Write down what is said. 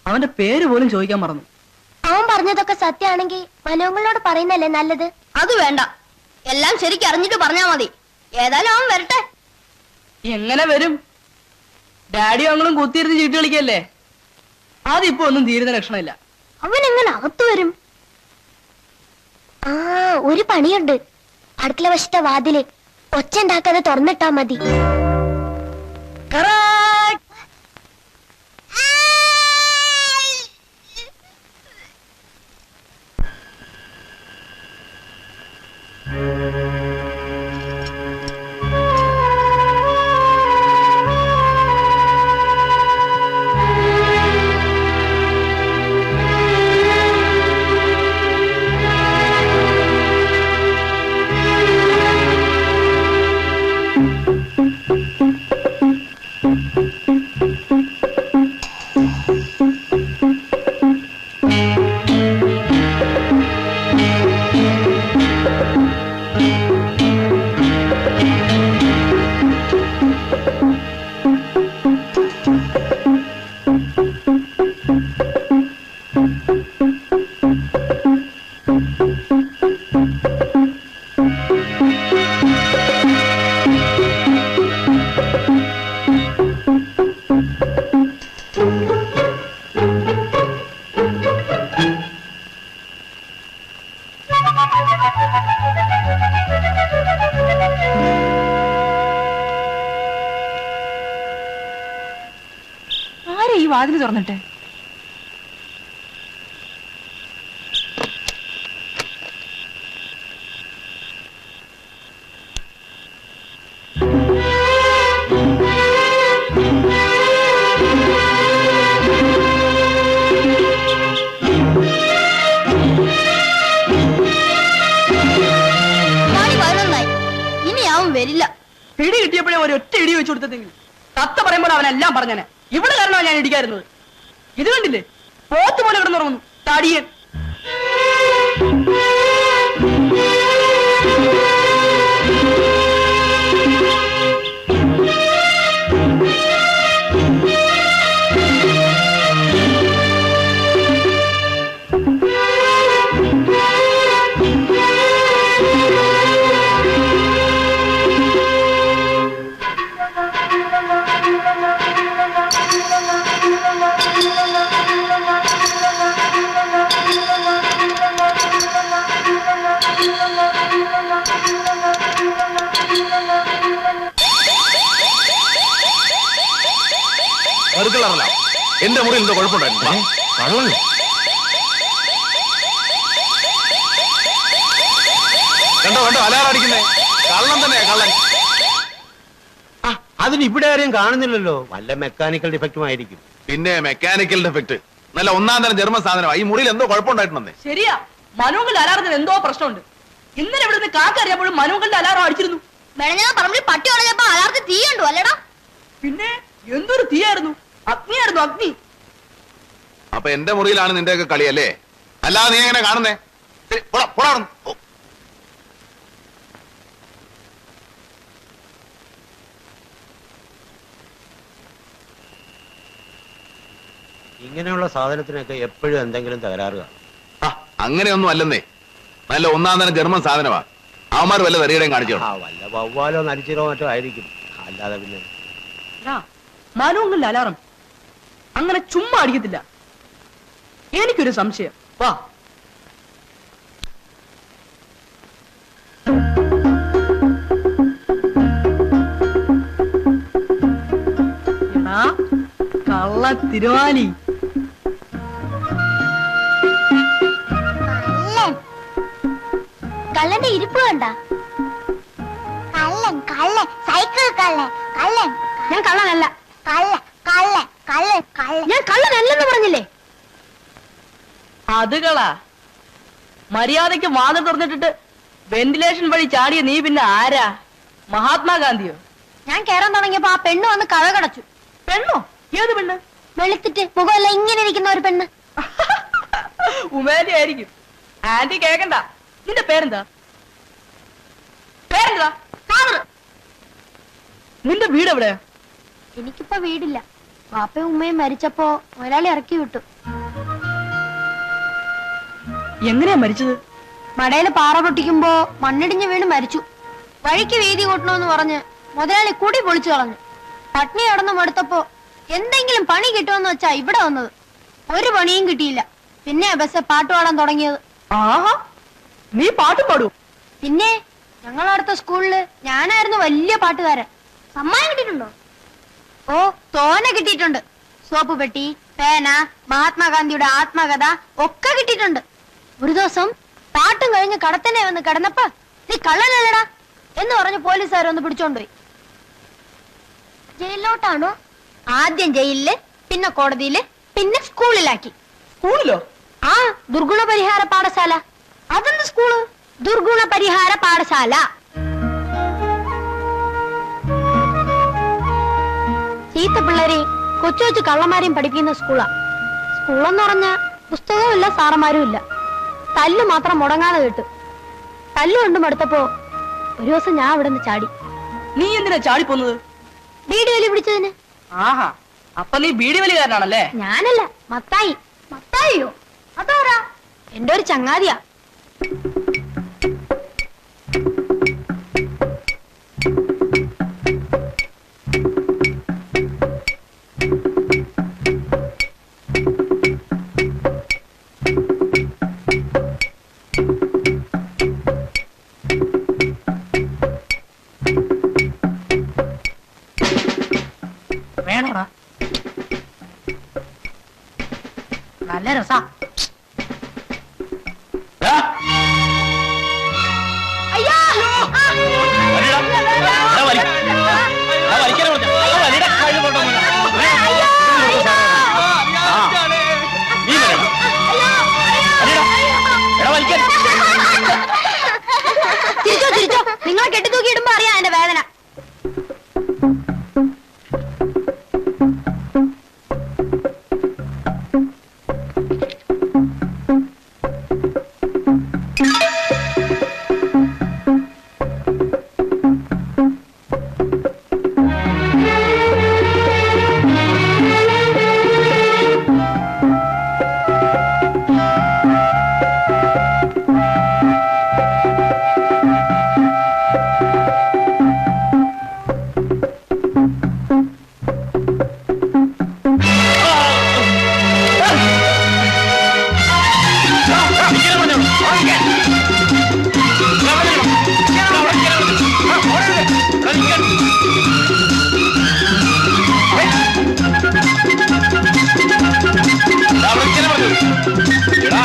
അവന്റെ പേര് പോലും ചോദിക്കാൻ മറന്നു. അവൻ പറഞ്ഞതൊക്കെ സത്യമാണെങ്കിൽ മനോങ്ങളോട് പറയുന്നല്ലേ നല്ലത്. അത് വേണ്ട, എല്ലാം ശരിക്കും അറിഞ്ഞിട്ട് പറഞ്ഞാ മതി. ഏതായാലും അവൻ വരട്ടെ. എങ്ങനെ വരും? ഡാഡിയും അങ്ങളും കുത്തിയിരുന്ന് ചീട്ട് കളിക്കല്ലേ. അതിപ്പോ ഒന്നും തീരുന്ന ലക്ഷണമില്ല. അവൻ എങ്ങനെ അകത്തു വരും? ആ, ഒരു പണിയുണ്ട്. അടുക്കള വശത്തെ വാതില് ഒച്ച ഉണ്ടാക്കാതെ തുറന്നിട്ടാ മതി. ആരെ ഈ വാതില് തുറന്നിട്ടെ? ഇനി അവൻ വരില്ല. പിടി കിട്ടിയപ്പോഴേ ഒരു ഒറ്റ ഇടി വെച്ചു കൊടുത്തെങ്കിൽ തത്ത പറയുമ്പോൾ അവനെല്ലാം പറഞ്ഞനെ. ഇവിടെ കാരണമാണ് ഞാൻ ഇടിക്കാറുന്നത്. ഇത് കണ്ടില്ലേ, പോത്ത് പോലെ കിടന്നുറങ്ങുന്നു തടിയൻ. എന്റെ മുറിയിൽ എന്തോ കുഴപ്പമുണ്ടായിരുന്നു. കണ്ടോ കണ്ടോ അലാറടിക്കുന്നേ, കള്ളൻ തന്നെയാ കള്ളൻ. അതിന് ഇവിടെ ആരെയും കാണുന്നില്ലല്ലോ. വല്ല മെക്കാനിക്കൽ ഡിഫക്റ്റുമായിരിക്കും. പിന്നെ മെക്കാനിക്കൽ ഡിഫക്ട് നല്ല ഒന്നാം തരം ജർമ്മൻ സാധനമാണ്. ഈ മുറിയിൽ എന്തോ കുഴപ്പമുണ്ടായിട്ടുണ്ടെന്നേ. ശരിയാ, മനുവങ്ങളുടെ അലാറത്തിന് എന്തോ പ്രശ്നമുണ്ട്. ഇന്നലെ ഇവിടുന്ന് കാക്ക അറിയപ്പോഴും മനുവങ്ങളുടെ അലാറം അടിച്ചിരുന്നു. മെനഞ്ഞ പറമ്പിൽ പട്ടി ഉടഞ്ഞപ്പോ അലാറത്തിൽ തീ കണ്ടു അല്ലേടാ? പിന്നെ എന്തൊരു തീയായിരുന്നു, അഗ്നിയായിരുന്നു അഗ്നി. അപ്പൊ എന്റെ മുറിയിലാണ് നിന്റെയൊക്കെ കളിയല്ലേ? അല്ലാതെ നീ എങ്ങനെ കാണുന്നേ? ഇങ്ങനെയുള്ള സാധനത്തിനൊക്കെ എപ്പോഴും എന്തെങ്കിലും തകരാറുക. അങ്ങനെയൊന്നും അല്ലെന്നേ, നല്ല ഒന്നാം തരം ജർമ്മൻ സാധനമാ. അവന്മാർ വല്ല തെറിയുടെയും കാണിച്ചോ? വല്ല വവ്വാലോ നരിച്ചിരോ മറ്റോ ആയിരിക്കും. അല്ലാതെ പിന്നെ മനുവങ്ങളുടെ അലാറം അങ്ങനെ ചുമ്മാ അടിക്കത്തില്ല. എനിക്കൊരു സംശയം. വാ, കള്ള തിരുവാലി. കള്ളന്റെ ഇരിപ്പ് കണ്ട? കള്ളൻ കള്ളൻ സൈക്കിൾ കള്ളൻ കള്ളൻ. ഞാൻ കള്ളനല്ല. കള്ളൻ കള്ളൻ കള്ളൻ കള്ളൻ. ഞാൻ കള്ളനല്ലെന്ന് പറഞ്ഞില്ലേ? അത് കളാ. മര്യാദയ്ക്ക് വാതിൽ തുറന്നിട്ടിട്ട് വെന്റിലേഷൻ വഴി ചാടിയ നീ പിന്നെ ആരാ? മഹാത്മാഗാന്ധിയോ? ഞാൻ കേറാൻ തുടങ്ങിയപ്പോ ആ പെണ്ണ് വന്ന് കഥ കടച്ചു. പെണ്ണോ? ഏത് പെണ്ണ്? വെളുത്തിട്ട് മുഖമല്ല ഇങ്ങനെ ഇരിക്കുന്ന ഒരു പെണ്ണ്. ഉമേലി ആയിരിക്കും. ആന്റി കേക്കണ്ട. നിന്റെ പേരെന്താ? പേരെന്താ? നിന്റെ വീട് എവിടെയാ? എനിക്കിപ്പോ വീടില്ല. വാപ്പയും ഉമ്മയും മരിച്ചപ്പോ മുതലാളി ഇറക്കി വിട്ടു. എങ്ങനെയാ മരിച്ചത്? മടയില് പാറ പൊട്ടിക്കുമ്പോ മണ്ണിടിഞ്ഞ് വീണ് മരിച്ചു. വഴിക്ക് വീതി കൂട്ടണമെന്ന് പറഞ്ഞ് മുതലാളി കുടി പൊളിച്ചു കളഞ്ഞു. പട്നി കടന്നു മടുത്തപ്പോ എന്തെങ്കിലും പണി കിട്ടുമെന്ന് വെച്ചാ ഇവിടെ വന്നത്. ഒരു പണിയും കിട്ടിയില്ല. പിന്നെ ബസ് പാട്ട് പാടാൻ തുടങ്ങിയത്. ആഹാ, നീ പാട്ടും പാടൂ? പിന്നെ ഞങ്ങളടുത്ത സ്കൂളില് ഞാനായിരുന്നു വലിയ പാട്ടുകാരൻ. സമ്മാനം കിട്ടിയിട്ടുണ്ടോ? ഓ, തോനെ കിട്ടിയിട്ടുണ്ട്. സോപ്പ് പെട്ടി, പേന, മഹാത്മാഗാന്ധിയുടെ ആത്മകഥ ഒക്കെ കിട്ടിയിട്ടുണ്ട്. ഒരു ദിവസം പാട്ടും കഴിഞ്ഞ് കടത്തന്നെ വന്ന് കിടന്നപ്പോ നീ കള്ളനല്ലടാ എന്ന് പറഞ്ഞ് പോലീസുകാർ ഒന്ന് പിടിച്ചോണ്ടുപോയി. ജയിലിലോട്ടാണോ? ആദ്യം ജയിലില്, പിന്നെ കോടതിയില്, പിന്നെ സ്കൂളിലാക്കി. സ്കൂളിലോ? ആ, ദുർഗുണ പരിഹാര പാഠശാല. അതെന്ത് സ്കൂള്? ദുർഗുണ പരിഹാര പാഠശാല. ചീത്ത പിള്ളേരെ കൊച്ചു കൊച്ചു കള്ളന്മാരെയും പഠിപ്പിക്കുന്ന സ്കൂളാ. സ്കൂളെന്ന് പറഞ്ഞ പുസ്തകവും ഇല്ല, സാറന്മാരും ഇല്ല. തല്ല് മാത്രം മുടങ്ങാതെ കിട്ടും. തല്ല് കൊണ്ടും അടുത്തപ്പോ ഒരു ദിവസം ഞാൻ അവിടെ നിന്ന് ചാടി. നീ എന്തിനാ ചാടിപ്പോന്നത്? ബീഡി വലി പിടിച്ചതിന്. ആഹാ, അപ്പൊ നീ ബീഡി വലികാരനാണല്ലേ? ഞാനല്ല, മത്തായി. മത്തായിയോ? അതാരാ? എന്റെ ഒരു ചങ്ങാതിയാ. വേണോടാ? നല്ല രസാ. അയ്യോ! ചിരിച്ചോ ചിരിച്ചോ, നിങ്ങളെ കെട്ടിത്തൂക്കി ഇടുമ്പോ അറിയാം എന്റെ വേദന. എടാ,